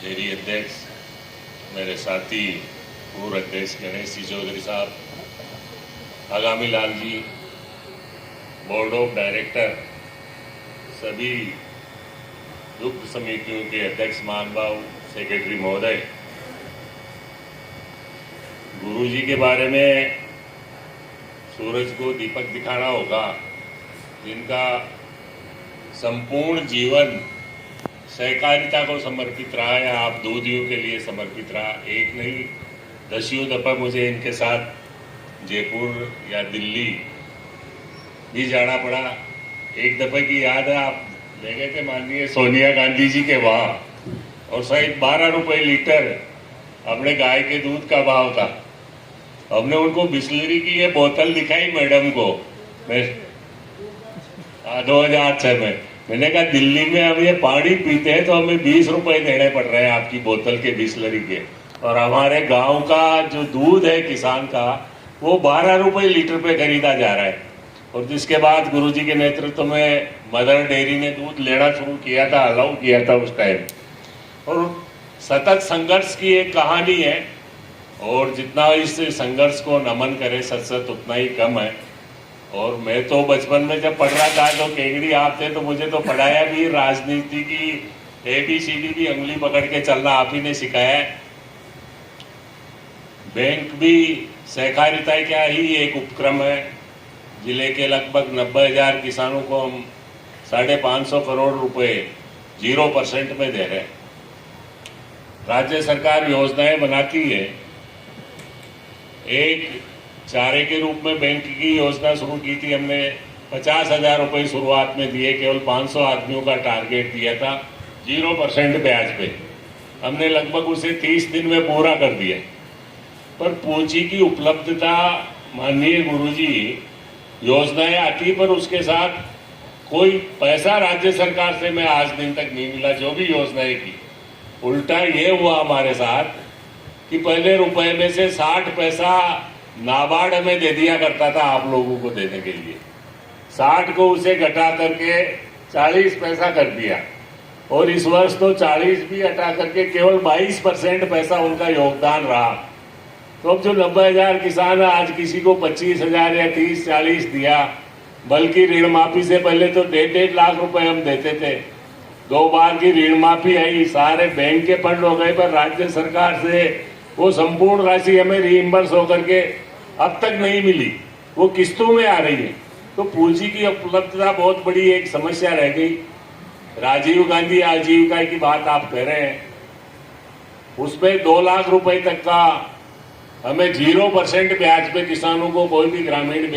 Dairy अध्यक्ष, मेरे साथी पूर्व अध्यक्ष गणेश जी चौधरी साहब, आगामी Lal ji, board of director, सभी दुग्ध समितियों के अध्यक्ष महानुभाव, सेक्रेटरी महोदय, गुरु जी के बारे में सूरज को दीपक दिखाना होगा, जिनका संपूर्ण जीवन सहकारिता को समर्पित रहा है। आप दूधियों के लिए समर्पित रहा, एक नहीं दसियों दफा मुझे इनके साथ जयपुर या दिल्ली भी जाना पड़ा। एक दफे की याद है, आप ले गए थे माननीय सोनिया गांधी जी के वहां, और शायद 12 रुपए लीटर अपने गाय के दूध का भाव था। हमने उनको बिस्लरी की ये बोतल दिखाई मैडम को, मैं 2006 में, मैंने कहा दिल्ली में हम ये पानी पीते हैं तो हमें 20 रुपए देने पड़ रहे हैं आपकी बोतल के बिस्लरी के, और हमारे गांव का जो दूध है किसान का वो 12 रुपए लीटर पे खरीदा जा रहा है। और जिसके बाद गुरुजी के नेतृत्व में मदर डेयरी ने दूध लेना शुरू किया था, अलाउ किया था उस टाइम। और सतत संघर्ष की एक कहानी है, और जितना इस संघर्ष को नमन करे सत उतना ही कम है। और मैं तो बचपन में जब पढ़ रहा था तो केंगड़ी आप थे, तो मुझे तो पढ़ाया भी, राजनीति की ABCD भी अंगुली पकड़ के चलना आप ही ने सिखाया है। बैंक भी सहकारिता क्या ही एक उपक्रम है। जिले के लगभग 90,000 किसानों को हम 550 करोड़ रुपए 0% में दे रहे हैं। राज्य सरकार योजनाएं बनाती है। एक चारे के रूप में बैंक की योजना शुरू की थी हमने, 50,000 रुपए शुरुआत में दिए, केवल 500 आदमियों का टारगेट दिया था, 0% ब्याज पे। हमने लगभग उसे 30 दिन में पूरा कर दिया। पर पूंजी की उपलब्धता, माननीय गुरुजी, योजनाएं आती पर उसके साथ कोई पैसा राज्य सरकार से मैं आज दिन तक नहीं मिला जो भी योजनाएं की। उल्टा ये हुआ हमारे साथ कि पहले रुपए में से 60 पैसा नाबार्ड हमें दे दिया करता था आप लोगों को देने के लिए, 60 को उसे घटा करके 40 पैसा कर दिया, और इस वर्ष तो 40 भी हटा करके केवल 22% पैसा उनका योगदान रहा। तो अब जो 90,000 किसान है, आज किसी को 25,000 या 30-40 दिया, बल्कि ऋण माफी से पहले तो 1.5 लाख रुपए हम देते थे। 2 बार की ऋण माफी आई, सारे बैंक के फंड हो गए, पर राज्य सरकार से वो संपूर्ण राशि हमें रीइंबर्स होकर के अब तक नहीं मिली, वो किस्तों में आ रही है। तो पूंजी की उपलब्धता बहुत बड़ी एक समस्या रह गई। राजीव गांधी आजीविका की बात आप कह रहे हैं, उसमें 2 लाख रुपए तक का हमें 0% ब्याज पे किसानों को, कोई भी ग्रामीण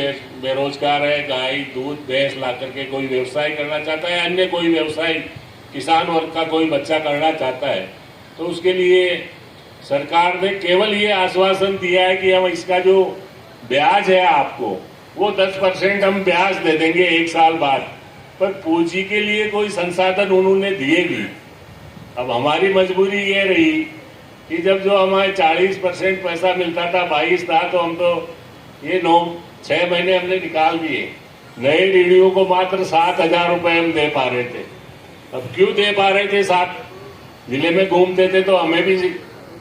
बेरोजगार है, गाय दूध भैंस ला करके कोई व्यवसाय करना चाहता है, अन्य कोई व्यवसाय किसान वर्ग का कोई बच्चा करना चाहता है, तो उसके लिए सरकार ने केवल ये आश्वासन दिया है कि हम इसका जो ब्याज है आपको वो 10% हम ब्याज दे देंगे 1 साल बाद। पर पूंजी के लिए कोई संसाधन उन्होंने दिए भी। अब हमारी मजबूरी ये रही कि जब जो हमारे 40% पैसा मिलता था, 22 था, तो हम तो ये 6 महीने हमने निकाल दिए। नए ऋणियों को मात्र 7,000 रुपए हम दे पा रहे थे। अब क्यों दे पा रहे थे? 7 जिले में घूमते थे तो हमें भी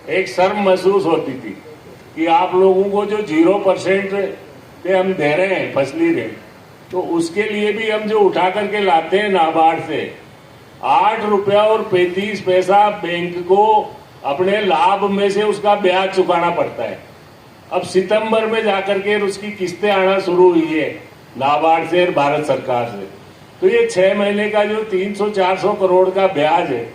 एक शर्म महसूस होती थी कि आप लोगों को जो 0% पे हम दे रहे हैं फसली ऋण, तो उसके लिए भी हम जो उठा करके लाते हैं नाबार्ड से 8 रुपया और 35 पैसा बैंक को अपने लाभ में से उसका ब्याज चुकाना पड़ता है। अब सितंबर में जाकर के उसकी किस्तें आना शुरू हुई है नाबार्ड से और भारत सरकार से। तो ये 6 महीने का जो 300-400 करोड़ का ब्याज है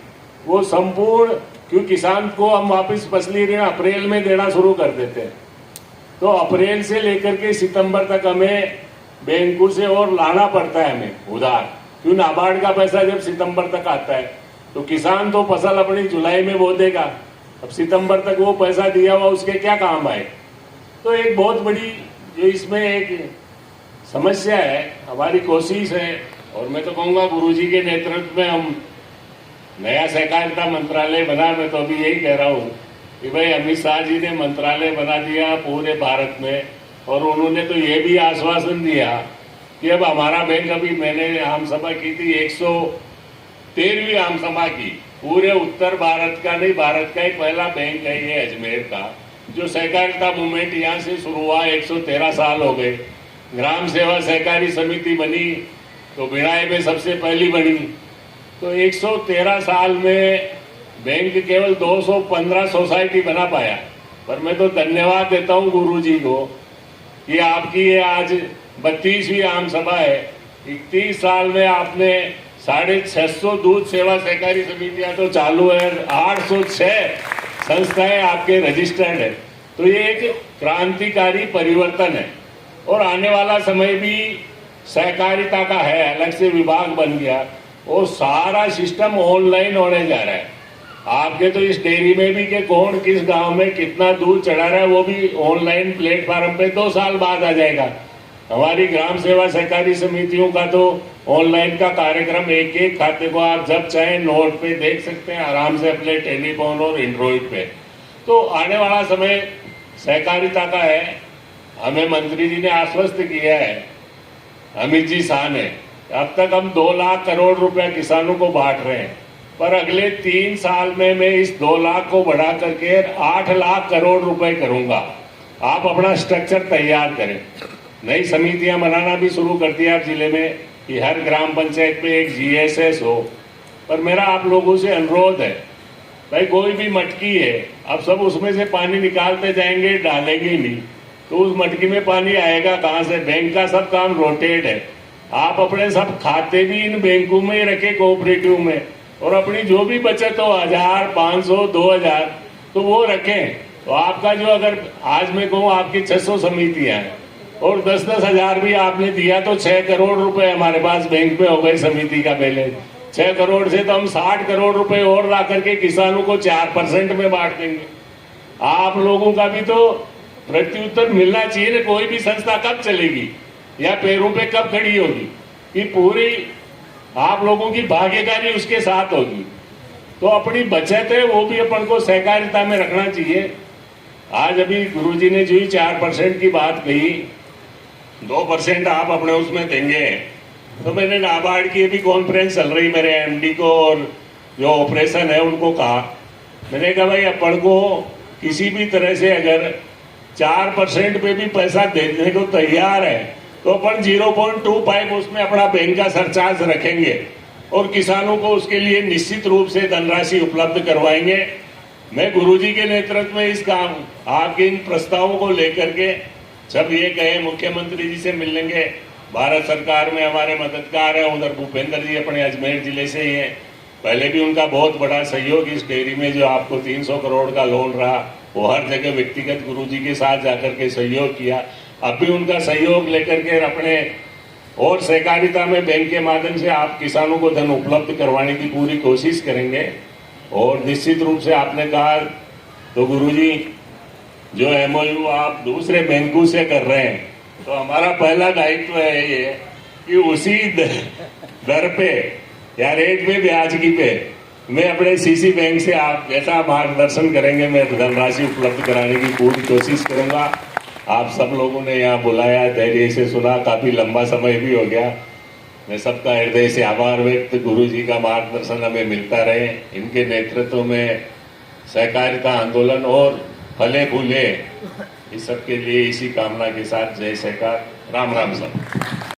वो संपूर्ण, क्यों किसान को हम वापस फसली ऋण अप्रैल में देना शुरू कर देते हैं, तो अप्रैल से लेकर के सितंबर तक हमें बैंकों से और लाना पड़ता है हमें उधार। क्यों? नाबार्ड का पैसा जब सितंबर तक आता है तो किसान तो फसल अपनी जुलाई में बो देगा, अब सितंबर तक वो पैसा दिया हुआ उसके क्या काम आए। तो एक बहुत बड़ी जो इसमें एक समस्या है। हमारी कोशिश है, और मैं तो कहूँगा गुरुजी के नेतृत्व में हम नया सहकारिता मंत्रालय बना। मैं तो अभी यही कह रहा हूँ कि भाई अमित शाह जी ने मंत्रालय बना दिया पूरे भारत में, और उन्होंने तो ये भी आश्वासन दिया कि अब हमारा बैंक, अभी मैंने आम सभा की थी 113वीं आम सभा की, पूरे उत्तर भारत का नहीं, भारत का ही पहला बैंक है ये अजमेर का, जो सहकारिता मूवमेंट यहाँ से शुरू हुआ। 113 साल हो गए। ग्राम सेवा सहकारी समिति बनी तो भिड़ाई में सबसे पहली बनी। तो 113 साल में बैंक केवल 215 सोसाइटी बना पाया। पर मैं तो धन्यवाद देता हूँ गुरुजी को कि आपकी ये आज 32वीं आम सभा है। 31 साल में आपने 650 दूध सेवा सहकारी समितियां तो चालू है, 806 संस्थाएं आपके रजिस्टर्ड है। तो ये एक क्रांतिकारी परिवर्तन है और आने वाला समय भी सहकारिता का है। अलग से विभाग बन गया और सारा सिस्टम ऑनलाइन होने जा रहा है। आपके तो इस डेयरी में भी कि कौन किस गांव में कितना दूध चढ़ा रहा है वो भी ऑनलाइन प्लेटफॉर्म पे 2 साल बाद आ जाएगा। हमारी ग्राम सेवा सहकारी समितियों का तो ऑनलाइन का कार्यक्रम, एक एक खाते को आप जब चाहे नोट पे देख सकते हैं आराम से अपने टेलीफोन और एंड्रॉइड पे। तो आने वाला समय सहकारिता का है। हमें मंत्री जी ने आश्वस्त किया है, अमित जी शाह ने, अब तक हम 2 लाख करोड़ रुपया किसानों को बांट रहे हैं, पर अगले 3 साल में मैं इस 2 लाख को बढ़ा करके 8 लाख करोड़ रुपए करूंगा। आप अपना स्ट्रक्चर तैयार करें। नई समितियां बनाना भी शुरू कर दिया आप जिले में कि हर ग्राम पंचायत में एक जीएसएस हो। पर मेरा आप लोगों से अनुरोध है, भाई कोई भी मटकी है, अब सब उसमें से पानी निकालते जाएंगे, डालेंगे नहीं, तो उस मटकी में पानी आएगा कहाँ से? बैंक का सब काम रोटेट है। आप अपने सब खाते भी इन बैंकों में रखे, कोऑपरेटिव में, और अपनी जो भी बचत हो 1000, 500, 2000 तो वो रखें। तो आपका जो, अगर आज मैं कहूँ आपकी 600 समितियां हैं और 10-10 हजार भी आपने दिया तो 6 करोड़ रुपए हमारे पास बैंक में हो गए समिति का बैलेंस। 6 करोड़ से तो हम 60 करोड़ रुपए और ला करके किसानों को 4% में बांट देंगे। आप लोगों का भी तो प्रत्युत्तर मिलना चाहिए ना। कोई भी संस्था कब चलेगी या पैरों पे कब खड़ी होगी कि पूरी आप लोगों की भागीदारी उसके साथ होगी। तो अपनी बचत है वो भी अपन को सहकारिता में रखना चाहिए। आज अभी गुरुजी ने जो 4% की बात कही, 2% आप अपने उसमें देंगे, तो मैंने नाबार्ड की भी कॉन्फ्रेंस चल रही, मेरे एमडी को और जो ऑपरेशन है उनको कहा, मैंने कहा भाई अपन को किसी भी तरह से अगर 4% पे भी पैसा देने को तैयार है तो अपन 0.25 उसमें अपना बैंक का सरचार्ज रखेंगे और किसानों को उसके लिए निश्चित रूप से धनराशि उपलब्ध करवाएंगे। मैं गुरुजी के नेतृत्व में इस काम, आपके इन प्रस्तावों को लेकर के जब ये कहे मुख्यमंत्री जी से मिल लेंगे। भारत सरकार में हमारे मददगार है, उधर भूपेंद्र जी अपने अजमेर जिले से ही हैं। पहले भी उनका बहुत बड़ा सहयोग इस डेयरी में, जो आपको 300 करोड़ का लोन रहा, वो हर जगह व्यक्तिगत गुरुजी के साथ जाकर के सहयोग किया। अब भी उनका सहयोग लेकर के अपने और सहकारिता में बैंक के माध्यम से आप किसानों को धन उपलब्ध करवाने की पूरी कोशिश करेंगे। और निश्चित रूप से आपने कहा तो गुरुजी, जो एमओयू आप दूसरे बैंकों से कर रहे हैं, तो हमारा पहला दायित्व है ये कि उसी दर पे या रेट पे, ब्याज की पे, मैं अपने सीसी बैंक से आप जैसा मार्गदर्शन करेंगे मैं धनराशि उपलब्ध कराने की पूरी कोशिश करूंगा। आप सब लोगों ने यहाँ बुलाया, धैर्य से सुना, काफी लंबा समय भी हो गया। मैं सबका हृदय से आभार व्यक्त, गुरुजी का मार्गदर्शन हमें मिलता रहे। इनके नेतृत्व में सहकारिता आंदोलन और फले फूले, इस सब के लिए इसी कामना के साथ जय सहकार। राम राम सब।